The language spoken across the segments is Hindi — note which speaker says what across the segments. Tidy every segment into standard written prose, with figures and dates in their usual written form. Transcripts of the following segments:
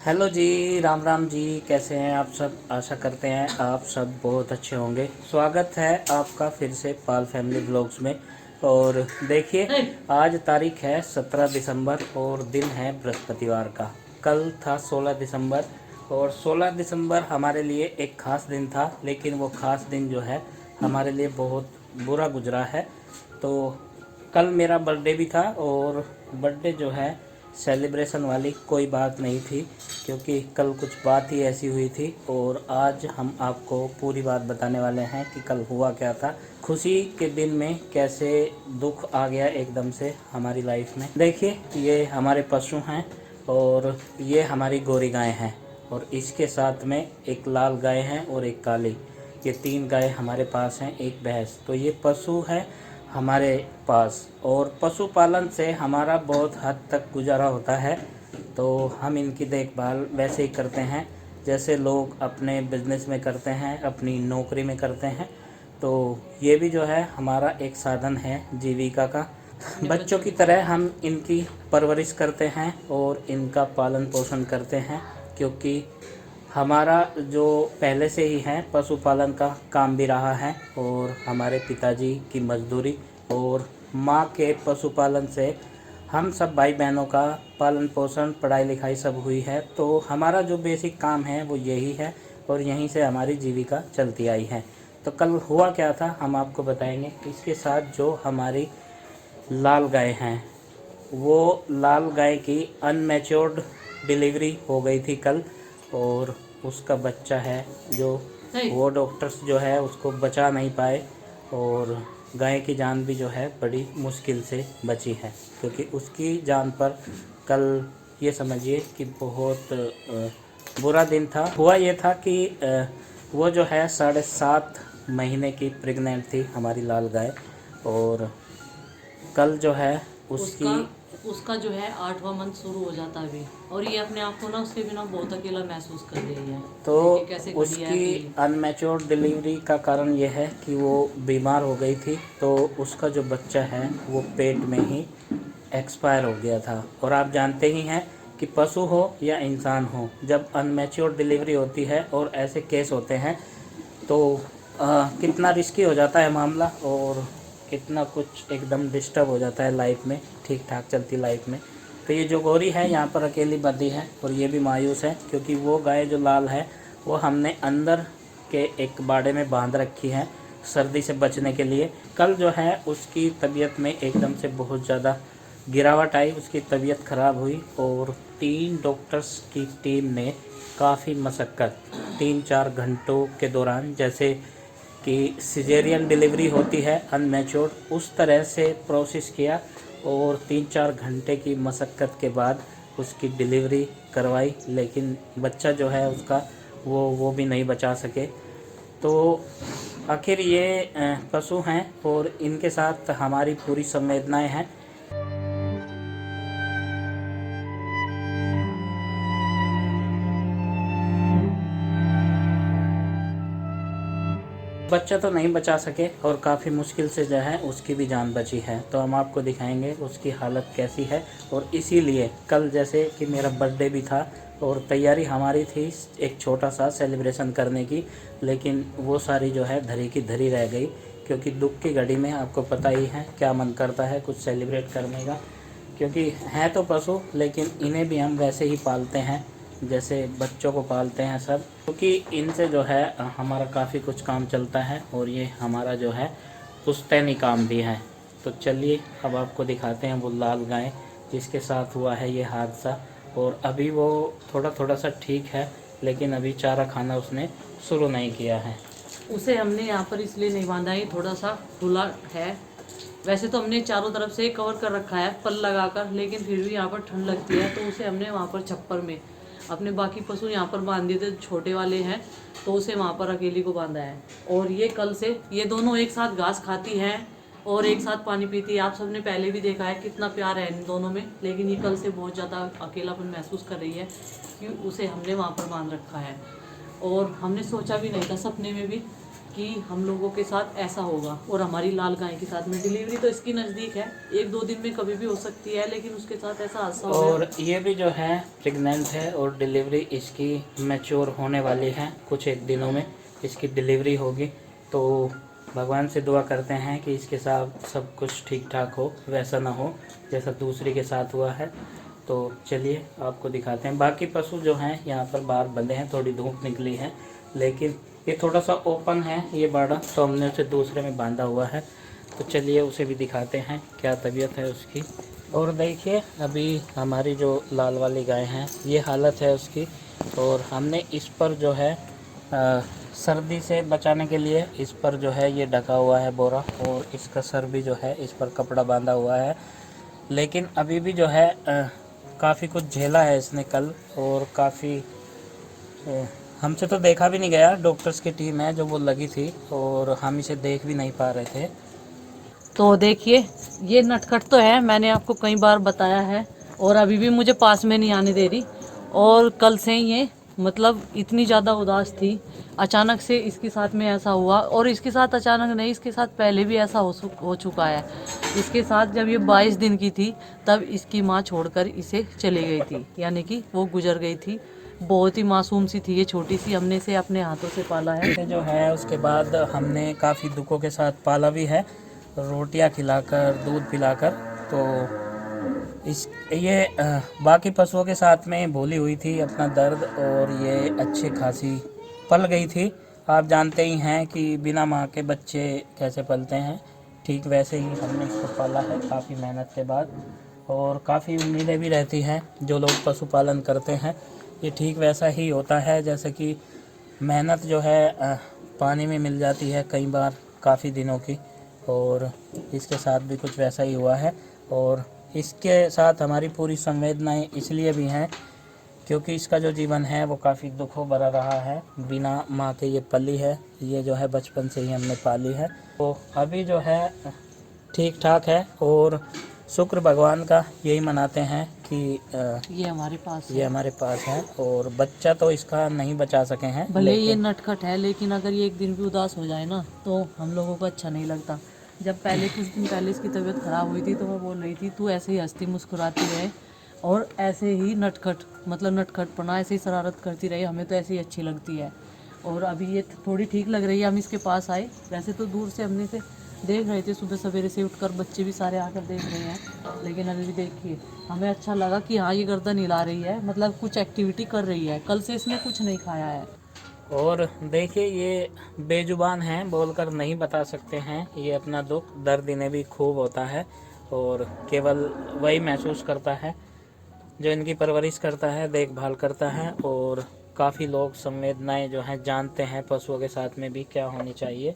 Speaker 1: हेलो जी, राम राम जी। कैसे हैं आप सब? आशा करते हैं आप सब बहुत अच्छे होंगे। स्वागत है आपका फिर से पाल फैमिली ब्लॉग्स में। और देखिए, आज तारीख है 17 दिसंबर और दिन है बृहस्पतिवार का। कल था 16 दिसंबर और 16 दिसंबर हमारे लिए एक ख़ास दिन था, लेकिन वो ख़ास दिन जो है हमारे लिए बहुत बुरा गुजरा है। तो कल मेरा बर्थडे भी था और बर्थडे जो है सेलिब्रेशन वाली कोई बात नहीं थी, क्योंकि कल कुछ बात ही ऐसी हुई थी। और आज हम आपको पूरी बात बताने वाले हैं कि कल हुआ क्या था। खुशी के दिन में कैसे दुख आ गया एकदम से हमारी लाइफ में। देखिए, ये हमारे पशु हैं और ये हमारी गोरी गाय हैं, और इसके साथ में एक लाल गाय है और एक काली। ये 3 गाय हमारे पास हैं, एक भैंस। तो ये पशु है हमारे पास, और पशुपालन से हमारा बहुत हद तक गुजारा होता है। तो हम इनकी देखभाल वैसे ही करते हैं जैसे लोग अपने बिजनेस में करते हैं, अपनी नौकरी में करते हैं। तो ये भी जो है हमारा एक साधन है जीविका का। बच्चों की तरह हम इनकी परवरिश करते हैं और इनका पालन पोषण करते हैं, क्योंकि हमारा जो पहले से ही है पशुपालन का काम भी रहा है। और हमारे पिताजी की मजदूरी और माँ के पशुपालन से हम सब भाई बहनों का पालन पोषण, पढ़ाई लिखाई सब हुई है। तो हमारा जो बेसिक काम है वो यही है और यहीं से हमारी जीविका चलती आई है। तो कल हुआ क्या था हम आपको बताएंगे। इसके साथ जो हमारी लाल गाय हैं, वो लाल गाय की अनमैच्योर्ड डिलीवरी हो गई थी कल, और उसका बच्चा है जो वो डॉक्टर्स जो है उसको बचा नहीं पाए, और गाय की जान भी जो है बड़ी मुश्किल से बची है, क्योंकि उसकी जान पर कल ये समझिए कि बहुत बुरा दिन था। हुआ ये था कि वो जो है 7.5 महीने की प्रेग्नेंट थी हमारी लाल गाय, और कल जो है
Speaker 2: उसका जो है 8वां मंथ शुरू हो जाता है अभी, और ये अपने आप को ना उसके बिना बहुत अकेला महसूस कर रही है।
Speaker 1: तो उसकी अनमैच्योर्ड डिलीवरी का कारण यह है कि वो बीमार हो गई थी, तो उसका जो बच्चा है वो पेट में ही एक्सपायर हो गया था। और आप जानते ही हैं कि पशु हो या इंसान हो, जब अनमैच्योर्ड डिलीवरी होती है और ऐसे केस होते हैं तो कितना रिस्की हो जाता है मामला, और कितना कुछ एकदम डिस्टर्ब हो जाता है लाइफ में, ठीक ठाक चलती लाइफ में। तो ये जो गोरी है यहाँ पर अकेली बंधी है, और ये भी मायूस है, क्योंकि वो गाय जो लाल है वो हमने अंदर के एक बाड़े में बांध रखी है सर्दी से बचने के लिए। कल जो है उसकी तबीयत में एकदम से बहुत ज़्यादा गिरावट आई, उसकी तबीयत ख़राब हुई, और 3 डॉक्टर्स की टीम ने काफ़ी मशक्क़त 3-4 घंटों के दौरान, जैसे कि सिजेरियन डिलीवरी होती है अनमैच्योर्ड, उस तरह से प्रोसेस किया, और 3-4 घंटे की मशक्क़त के बाद उसकी डिलीवरी करवाई। लेकिन बच्चा जो है उसका वो भी नहीं बचा सके। तो आखिर ये पशु हैं और इनके साथ हमारी पूरी संवेदनाएं हैं। बच्चा तो नहीं बचा सके और काफ़ी मुश्किल से जो है उसकी भी जान बची है। तो हम आपको दिखाएंगे उसकी हालत कैसी है। और इसीलिए कल जैसे कि मेरा बर्थडे भी था और तैयारी हमारी थी एक छोटा सा सेलिब्रेशन करने की, लेकिन वो सारी जो है धरी की धरी रह गई, क्योंकि दुख की घड़ी में आपको पता ही है क्या मन करता है कुछ सेलिब्रेट करने का। क्योंकि हैं तो पशु, लेकिन इन्हें भी हम वैसे ही पालते हैं जैसे बच्चों को पालते हैं सब, क्योंकि इनसे जो है हमारा काफ़ी कुछ काम चलता है, और ये हमारा जो है पुश्तैनी काम भी है। तो चलिए अब आपको दिखाते हैं वो लाल गाय जिसके साथ हुआ है ये हादसा। और अभी वो थोड़ा थोड़ा सा ठीक है, लेकिन अभी चारा खाना उसने शुरू नहीं किया है।
Speaker 2: उसे हमने यहाँ पर इसलिए नहीं बांधा है, थोड़ा सा खुला है। वैसे तो हमने चारों तरफ से कवर कर रखा है पल लगाकर, लेकिन फिर भी यहाँ पर ठंड लगती है, तो उसे हमने वहाँ पर छप्पर में अपने बाकी पशु यहाँ पर बांध दिए थे, छोटे वाले हैं, तो उसे वहाँ पर अकेली को बांधा है। और ये कल से ये दोनों एक साथ घास खाती हैं और एक साथ पानी पीती है। आप सबने पहले भी देखा है कितना प्यार है इन दोनों में, लेकिन ये कल से बहुत ज़्यादा अकेलापन महसूस कर रही है कि उसे हमने वहाँ पर बांध रखा है। और हमने सोचा भी नहीं था सपने में भी कि हम लोगों के साथ ऐसा होगा और हमारी लाल गाय के साथ में। डिलीवरी तो इसकी नज़दीक है, 1-2 दिन में कभी भी हो सकती है, लेकिन उसके साथ ऐसा हादसा हो गया।
Speaker 1: और ये भी जो है प्रेग्नेंट है और डिलीवरी इसकी मैच्योर होने वाली है, कुछ एक दिनों में इसकी डिलीवरी होगी। तो भगवान से दुआ करते हैं कि इसके साथ सब कुछ ठीक ठाक हो, वैसा ना हो जैसा दूसरी के साथ हुआ है। तो चलिए आपको दिखाते हैं। बाकी पशु जो हैं यहाँ पर बाहर बंधे हैं, थोड़ी धूप निकली है, लेकिन ये थोड़ा सा ओपन है ये बाड़ा, तो हमने उसे दूसरे में बांधा हुआ है। तो चलिए उसे भी दिखाते हैं क्या तबीयत है उसकी। और देखिए अभी हमारी जो लाल वाली गाय हैं ये हालत है उसकी। और हमने इस पर जो है सर्दी से बचाने के लिए इस पर जो है ये ढका हुआ है बोरा, और इसका सर भी जो है इस पर कपड़ा बांधा हुआ है। लेकिन अभी भी जो है काफ़ी कुछ झेला है इसने कल, और काफ़ी हमसे तो देखा भी नहीं गया। डॉक्टर्स की टीम है जो वो लगी थी और हम इसे देख भी नहीं पा रहे थे।
Speaker 2: तो देखिए ये नटखट तो है, मैंने आपको कई बार बताया है, और अभी भी मुझे पास में नहीं आने दे रही। और कल से ये मतलब इतनी ज़्यादा उदास थी, अचानक से इसके साथ में ऐसा हुआ। और इसके साथ अचानक नहीं, इसके साथ पहले भी ऐसा हो चुका है। इसके साथ जब ये 22 दिन की थी तब इसकी माँ छोड़कर इसे चली गई थी, यानी कि वो गुजर गई थी। बहुत ही मासूम सी थी ये, छोटी सी। हमने इसे अपने हाथों से पाला है।
Speaker 1: ये जो है उसके बाद हमने काफ़ी दुखों के साथ पाला भी है, रोटियां खिलाकर, दूध पिलाकर। तो इस ये बाकी पशुओं के साथ में भूली हुई थी अपना दर्द, और ये अच्छी खासी पल गई थी। आप जानते ही हैं कि बिना माँ के बच्चे कैसे पलते हैं, ठीक वैसे ही हमने इसको पाला है काफ़ी मेहनत के बाद। और काफ़ी उम्मीदें भी रहती हैं जो लोग पशुपालन करते हैं, ये ठीक वैसा ही होता है जैसे कि मेहनत जो है पानी में मिल जाती है कई बार काफ़ी दिनों की। और इसके साथ भी कुछ वैसा ही हुआ है। और इसके साथ हमारी पूरी संवेदनाएं इसलिए भी हैं क्योंकि इसका जो जीवन है वो काफ़ी दुखों भरा रहा है। बिना माँ के ये पली है, ये जो है बचपन से ही हमने पाली है। तो अभी जो है ठीक ठाक है, और शुक्र भगवान का यही मनाते हैं कि
Speaker 2: ये हमारे पास है।
Speaker 1: ये हमारे पास है। और बच्चा तो इसका नहीं बचा सके हैं,
Speaker 2: भले ये नटखट है, लेकिन अगर ये एक दिन भी उदास हो जाए ना तो हम लोगों को अच्छा नहीं लगता। जब पहले कुछ दिन पहले इसकी तबीयत ख़राब हुई थी तो मैं बोल रही थी तू ऐसे ही हंसती मुस्कुराती रहे, और ऐसे ही नटखट मतलब नटखटपना, ऐसे ही शरारत करती रही, हमें तो ऐसे ही अच्छी लगती है। और अभी ये थोड़ी ठीक लग रही है, हम इसके पास आए। वैसे तो दूर से हमने इसे देख रहे थे, सुबह सवेरे से उठकर बच्चे भी सारे आकर देख रहे हैं, लेकिन अभी भी देखिए हमें अच्छा लगा कि हाँ ये गर्दन हिला रही है, मतलब कुछ एक्टिविटी कर रही है। कल से इसने कुछ नहीं खाया है।
Speaker 1: और देखिए ये बेजुबान हैं, बोलकर नहीं बता सकते हैं ये अपना दुख दर्द इन्हें भी खूब होता है, और केवल वही महसूस करता है जो इनकी परवरिश करता है, देखभाल करता है। और काफ़ी लोग संवेदनाएं जो हैं जानते हैं पशुओं के साथ में भी क्या होनी चाहिए।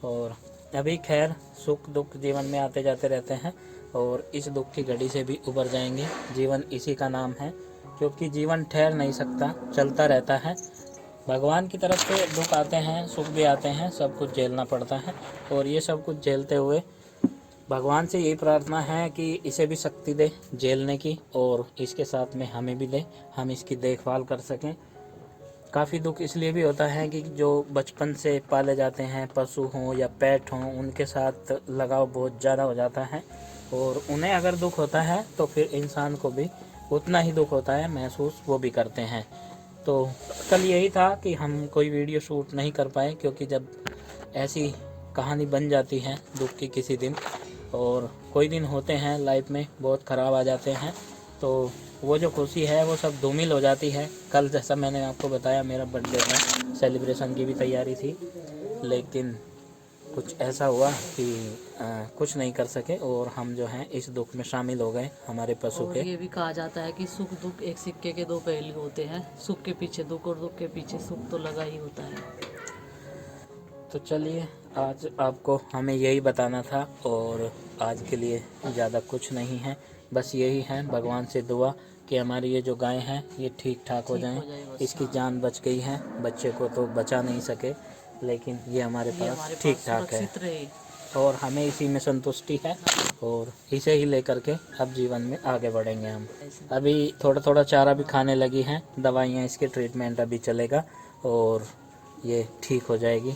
Speaker 1: और अभी खैर सुख दुख जीवन में आते जाते रहते हैं, और इस दुख की घड़ी से भी उबर जाएंगे। जीवन इसी का नाम है, क्योंकि जीवन ठहर नहीं सकता, चलता रहता है। भगवान की तरफ से दुख आते हैं, सुख भी आते हैं, सब कुछ झेलना पड़ता है। और ये सब कुछ झेलते हुए भगवान से यही प्रार्थना है कि इसे भी शक्ति दे झेलने की, और इसके साथ में हमें भी दे, हम इसकी देखभाल कर सकें। काफ़ी दुख इसलिए भी होता है कि जो बचपन से पाले जाते हैं पशु हों या पेट हों, उनके साथ लगाव बहुत ज़्यादा हो जाता है, और उन्हें अगर दुख होता है तो फिर इंसान को भी उतना ही दुख होता है, महसूस वो भी करते हैं। तो कल यही था कि हम कोई वीडियो शूट नहीं कर पाए, क्योंकि जब ऐसी कहानी बन जाती है दुख की किसी दिन, और कोई दिन होते हैं लाइफ में बहुत ख़राब आ जाते हैं, तो वो जो खुशी है वो सब धूमिल हो जाती है। कल जैसा मैंने आपको बताया मेरा बर्थडे था, सेलिब्रेशन की भी तैयारी थी, लेकिन कुछ ऐसा हुआ कि कुछ नहीं कर सके, और हम जो हैं इस दुख में शामिल हो गए हमारे पशु
Speaker 2: और
Speaker 1: के।
Speaker 2: ये भी कहा जाता है कि सुख दुख एक सिक्के के दो पहलू होते हैं, सुख के पीछे दुख और दुख के पीछे सुख तो लगा ही होता है।
Speaker 1: तो चलिए आज आपको हमें यही बताना था, और आज के लिए ज़्यादा कुछ नहीं है, बस यही है भगवान से दुआ कि हमारी ये जो गाय हैं ये ठीक ठाक हो जाएं। इसकी जान बच गई है, बच्चे को तो बचा नहीं सके, लेकिन ये हमारे पास ठीक ठाक है, और हमें इसी में संतुष्टि है, और इसे ही लेकर के अब जीवन में आगे बढ़ेंगे हम। अभी थोड़ा थोड़ा चारा भी खाने लगी हैं, दवाइयाँ इसके ट्रीटमेंट अभी चलेगा, और ये ठीक हो जाएगी।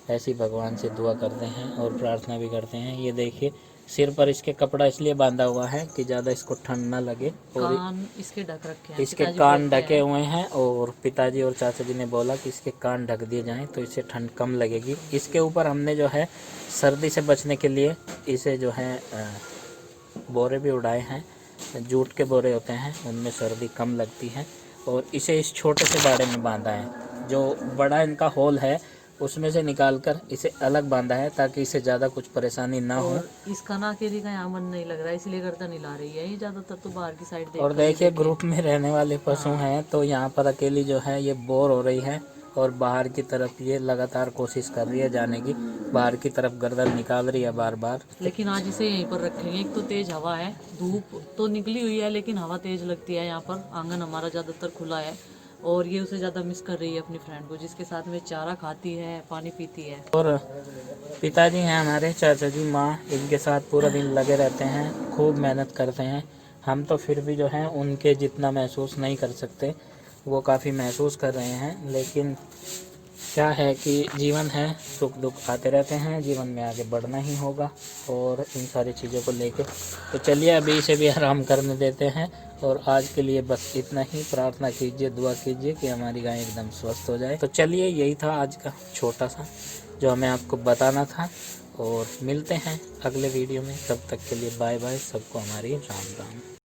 Speaker 1: ऐसी भगवान से दुआ करते हैं और प्रार्थना भी करते हैं। ये देखिए सिर पर इसके कपड़ा इसलिए बांधा हुआ है कि ज़्यादा इसको ठंड ना लगे, और
Speaker 2: कान इसके ढक रखे हैं,
Speaker 1: इसके
Speaker 2: पिताजी
Speaker 1: कान
Speaker 2: बोलते
Speaker 1: ढके
Speaker 2: हैं।
Speaker 1: हुए हैं और पिताजी और चाचा जी ने बोला कि इसके कान ढक दिए जाएं तो इससे ठंड कम लगेगी। इसके ऊपर हमने जो है सर्दी से बचने के लिए इसे जो है बोरे भी उड़ाए हैं, जूट के बोरे होते हैं, उनमें सर्दी कम लगती है। और इसे इस छोटे से बाड़े में बांधा है, जो बड़ा इनका होल है उसमें से निकालकर इसे अलग बांधा है ताकि इसे ज़्यादा कुछ परेशानी ना हो।
Speaker 2: और इसका ना अकेले का यहाँ मन नहीं लग रहा है, इसलिए गर्दन हिला रही है। ये ज़्यादातर तो बाहर की साइड देख
Speaker 1: और देखिए ग्रुप में रहने वाले पशु हैं, तो यहाँ पर अकेली जो है ये बोर हो रही है और बाहर की तरफ ये लगातार कोशिश कर रही है जाने की, बाहर की तरफ गर्दन निकाल रही है बार बार।
Speaker 2: लेकिन आज इसे यहीं पर रखेंगे। एक तो तेज हवा है, धूप तो निकली हुई है लेकिन हवा तेज लगती है। यहाँ पर आंगन हमारा ज़्यादातर खुला है और ये उसे ज़्यादा मिस कर रही है अपनी फ्रेंड को, जिसके साथ में चारा खाती है, पानी पीती है।
Speaker 1: और पिताजी हैं हमारे, चाचा जी, माँ, इनके साथ पूरा दिन लगे रहते हैं, खूब मेहनत करते हैं। हम तो फिर भी जो है उनके जितना महसूस नहीं कर सकते, वो काफ़ी महसूस कर रहे हैं। लेकिन क्या है कि जीवन है, सुख दुख आते रहते हैं, जीवन में आगे बढ़ना ही होगा और इन सारी चीज़ों को लेके। तो चलिए अभी इसे भी आराम करने देते हैं और आज के लिए बस इतना ही। प्रार्थना कीजिए, दुआ कीजिए कि हमारी गाय एकदम स्वस्थ हो जाए। तो चलिए यही था आज का छोटा सा जो हमें आपको बताना था, और मिलते हैं अगले वीडियो में। तब तक के लिए बाय बाय, सबको हमारी राम राम।